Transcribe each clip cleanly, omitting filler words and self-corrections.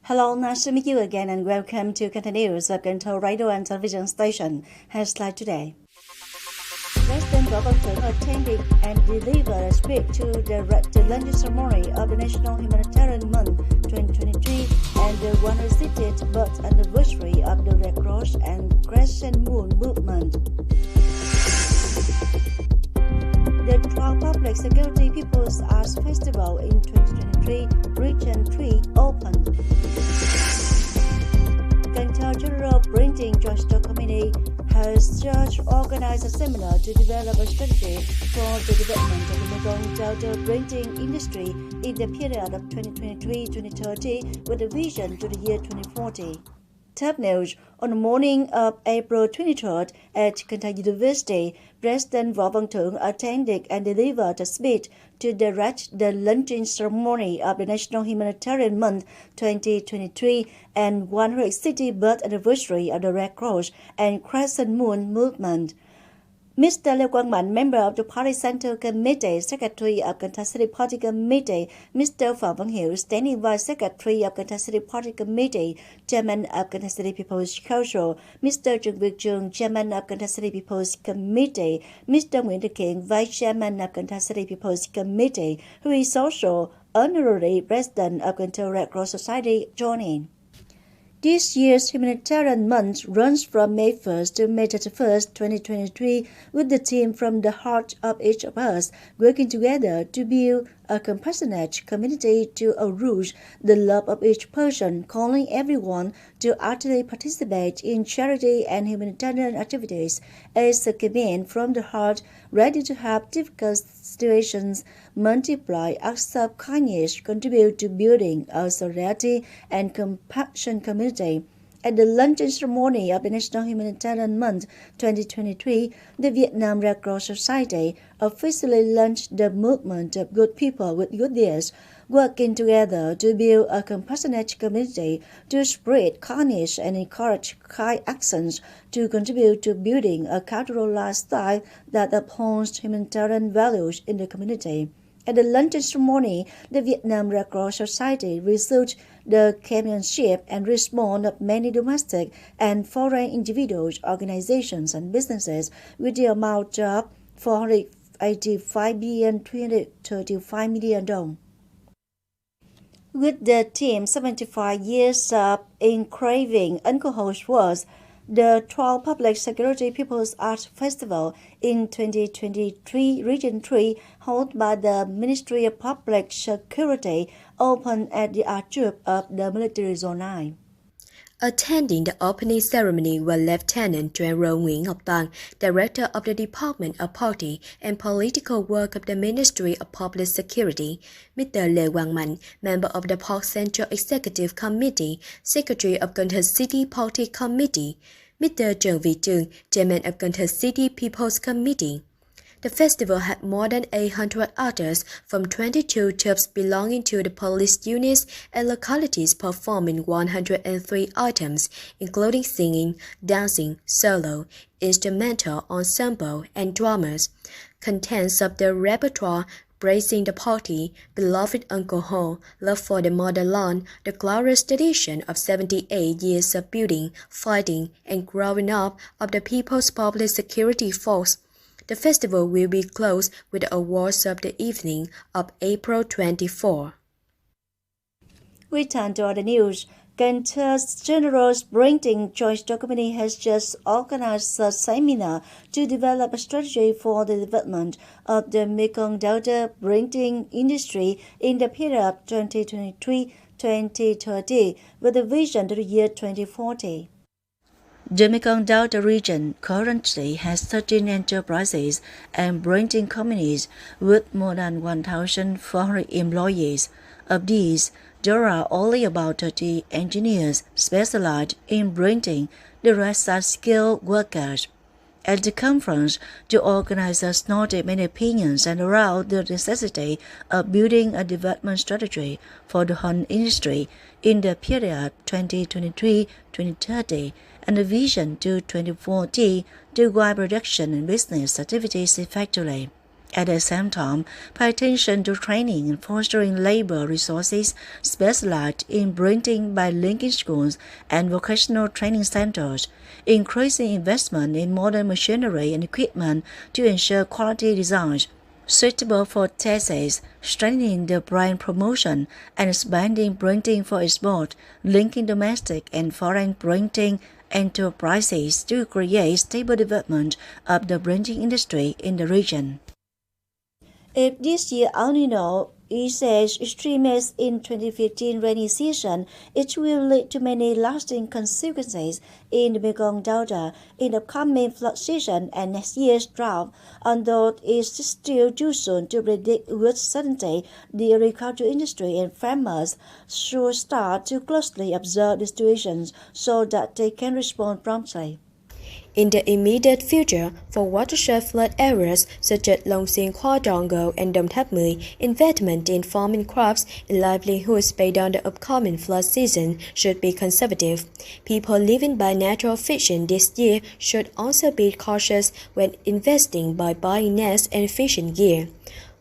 Hello, nice to meet you again and welcome to Kênh News of Cần Thơ Radio and Television Station. Headline today. President Võ Văn Thưởng attended and delivered a speech to the launching ceremony of the National Humanitarian Month 2023 and the 160th birth anniversary of the Red Cross and Crescent Moon movement. The 12th Public Security People's Arts Festival in 2023, Region 3, opened. Cần Thơ General Printing Joint Committee has just organized a seminar to develop a strategy for the development of the Mekong Delta printing industry in the period of 2023-2030 with a vision to the year 2040. Top news. On the morning of April 23rd at Cần Thơ University, President Võ Văn Thưởng attended and delivered a speech to direct the launching ceremony of the National Humanitarian Month 2023 and 160th birth anniversary of the Red Cross and Crescent Moon movement. Mr. Lê Quang Mạnh, member of the Party Central Committee, Secretary of Cần Thơ City Party Committee, Mr. Võ Văn Hiểu, Standing Vice Secretary of Cần Thơ City Party Committee, Chairman of Cần Thơ City People's Council, Mr. Trần Việt Trường, Chairman of Cần Thơ City People's Committee, Mr. Nguyễn Đức Kiện, Vice Chairman of Cần Thơ City People's Committee, who is also honorary President of Cần Thơ Red Cross Society, joining. This year's Humanitarian Month runs from May 1st to May 31st, 2023, with the theme From the Heart of Each of Us, working together to build a compassionate community to arouse the love of each person, calling everyone to actively participate in charity and humanitarian activities as a campaign from the heart, ready to help difficult situations, multiply acts of kindness, contribute to building a solidarity and compassion community. At the launching ceremony of the National Humanitarian Month 2023, the Vietnam Red Cross Society officially launched the movement of good people with good deeds, working together to build a compassionate community, to spread kindness and encourage kind actions, to contribute to building a cultural lifestyle that upholds humanitarian values in the community. At the launching ceremony, the Vietnam Red Cross Society received the championship and response of many domestic and foreign individuals, organizations, and businesses with the amount of 485,335 million dong. With the theme 75 years of engraving Uncle words, the 12th Public Security People's Arts Festival in 2023 Region 3, held by the Ministry of Public Security, opened at the Art Troop of the Military Zone 9. Attending the opening ceremony were Lieutenant General Nguyễn Ngọc Toàn, Director of the Department of Party and Political Work of the Ministry of Public Security, Mr. Lê Quang Mạnh, member of the Park Central Executive Committee, Secretary of Cần Thơ City Party Committee, Mr. Trần Việt Trường, Chairman of Cần Thơ City People's Committee. The festival had more than 800 artists from 22 troops belonging to the police units and localities performing 103 items, including singing, dancing, solo, instrumental, ensemble, and dramas. Contents of the repertoire praising the party, beloved Uncle Ho, love for the motherland, the glorious tradition of 78 years of building, fighting, and growing up of the People's Public Security Force. The festival will be closed with the awards of the evening of April 24. We turn to other news. Cần Thơ General Printing Joint Committee has just organized a seminar to develop a strategy for the development of the Mekong Delta printing industry in the period of 2023-2030 with a vision to the year 2040. The Mekong Delta region currently has 13 enterprises and printing companies with more than 1,400 employees. Of these, there are only about 30 engineers specialized in printing, the rest are skilled workers. At the conference, the organizers noted many opinions and around the necessity of building a development strategy for the whole industry in the period 2023-2030 and a vision to 2040 to guide production and business activities effectively. At the same time, pay attention to training and fostering labor resources specialized in printing by linking schools and vocational training centers, increasing investment in modern machinery and equipment to ensure quality designs suitable for tastes, strengthening the brand promotion and expanding printing for export, linking domestic and foreign printing enterprises to create stable development of the printing industry in the region. If this year El Nino is as extreme as in 2015 rainy season, it will lead to many lasting consequences in the Mekong Delta in the upcoming flood season and next year's drought. Although it is still too soon to predict with certainty, the agriculture industry and farmers should start to closely observe the situations so that they can respond promptly. In the immediate future, for watershed flood areas such as Long Xuyên, Khoa Dongo, and Dom Tháp Mười, investment in farming crops and livelihoods based on the upcoming flood season should be conservative. People living by natural fishing this year should also be cautious when investing by buying nets and fishing gear.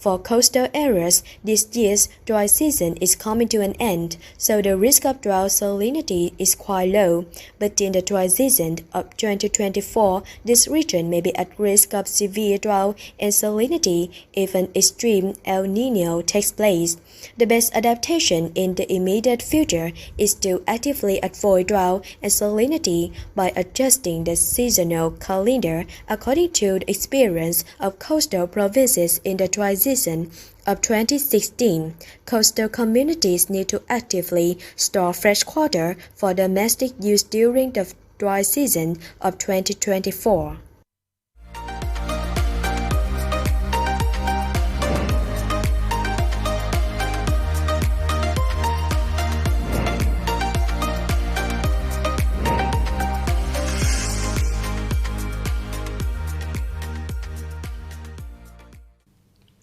For coastal areas, this year's dry season is coming to an end, so the risk of drought salinity is quite low. But in the dry season of 2024, this region may be at risk of severe drought and salinity if an extreme El Niño takes place. The best adaptation in the immediate future is to actively avoid drought and salinity by adjusting the seasonal calendar according to the experience of coastal provinces in the dry season of 2016. Coastal communities need to actively store fresh water for domestic use during the dry season of 2024.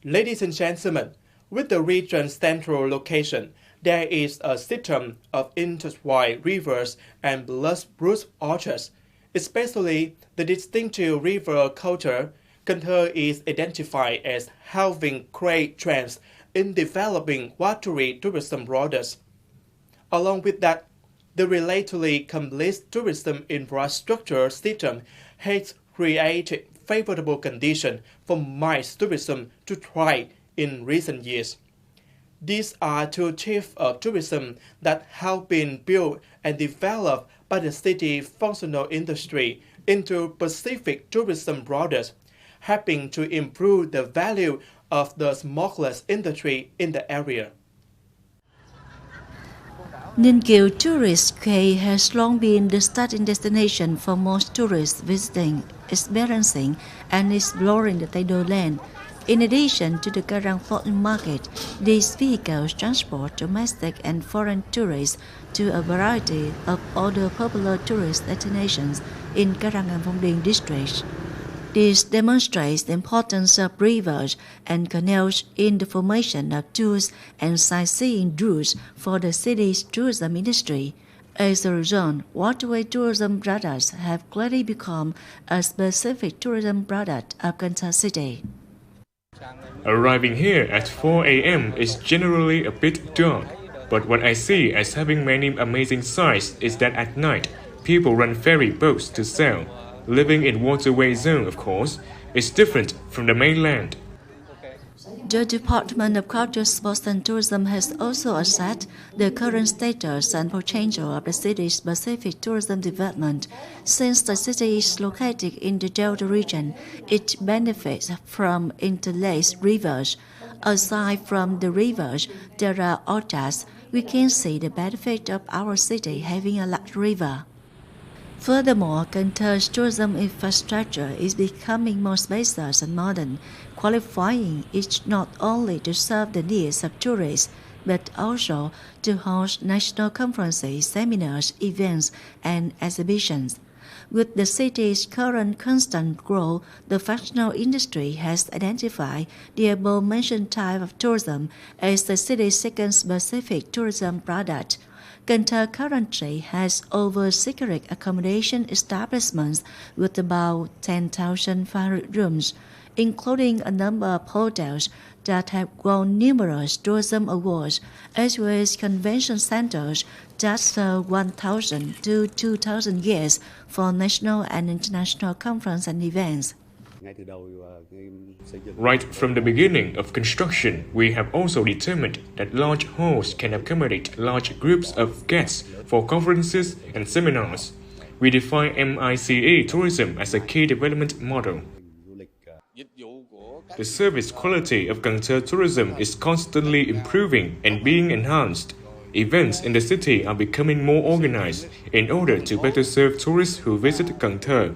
Ladies and gentlemen, with the region's central location, there is a system of intertwined rivers and blood-root orchards. Especially the distinctive river culture, Cần Thơ is identified as having great trends in developing watery tourism products. Along with that, the relatively complete tourism infrastructure system has created favorable conditions for MICE tourism to thrive in recent years. These are two types of tourism that have been built and developed by the city's functional industry into specific tourism products, helping to improve the value of the smokeless industry in the area. Ninh Kiều Tourist Quay has long been the starting destination for most tourists visiting, experiencing, and exploring the Tây Đô land. In addition to the Garang floating market, these vehicles transport domestic and foreign tourists to a variety of other popular tourist destinations in Garang and Phong Điền districts. This demonstrates the importance of rivers and canals in the formation of tours and sightseeing routes for the city's tourism industry. As a result, waterway tourism products have clearly become a specific tourism product of Cần Thơ City. Arriving here at 4 a.m. is generally a bit dark, but what I see as having many amazing sights is that at night, people run ferry boats to sail. Living in waterway zone, of course, is different from the mainland. The Department of Culture, Sports and Tourism has also assessed the current status and potential of the city's specific tourism development. Since the city is located in the Delta region, it benefits from interlaced rivers. Aside from the rivers, there are orchards. We can see the benefit of our city having a large river. Furthermore, Cần Thö's tourism infrastructure is becoming more spacious and modern, qualifying it not only to serve the needs of tourists, but also to host national conferences, seminars, events, and exhibitions. With the city's current constant growth, the functional industry has identified the above-mentioned type of tourism as the city's second specific tourism product. Cần Thơ currently has over 600 accommodation establishments with about 10,500 rooms. including a number of hotels that have won numerous tourism awards, as well as convention centers that serve 1,000 to 2,000 guests for national and international conferences and events. Right from the beginning of construction, we have also determined that large halls can accommodate large groups of guests for conferences and seminars. We define MICE tourism as a key development model. The service quality of Cần Thơ tourism is constantly improving and being enhanced. Events in the city are becoming more organized in order to better serve tourists who visit Cần Thơ.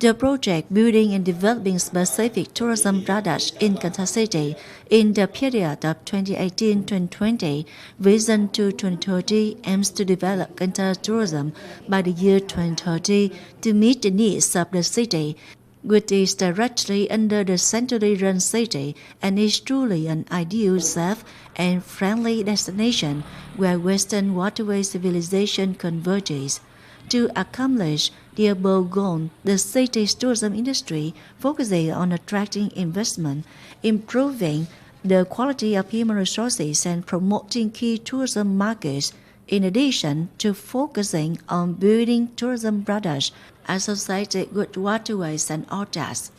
The project building and developing specific tourism products in Cần Thơ City in the period of 2018-2020, Vision to 2030 aims to develop Cần Thơ tourism by the year 2030 to meet the needs of the city, which is directly under the centrally run city and is truly an ideal, safe, and friendly destination where Western waterway civilization converges. To accomplish the above goal, the city's tourism industry focuses on attracting investment, improving the quality of human resources, and promoting key tourism markets, in addition to focusing on building tourism products associated with waterways and orchards.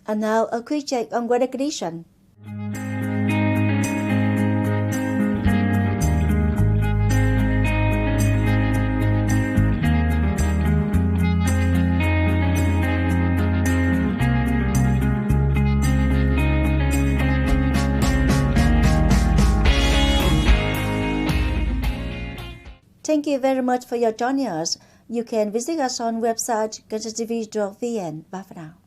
And now a quick check on weather condition. Thank you very much for your joining us. You can visit us on website kenthtv.vn. Bye for now.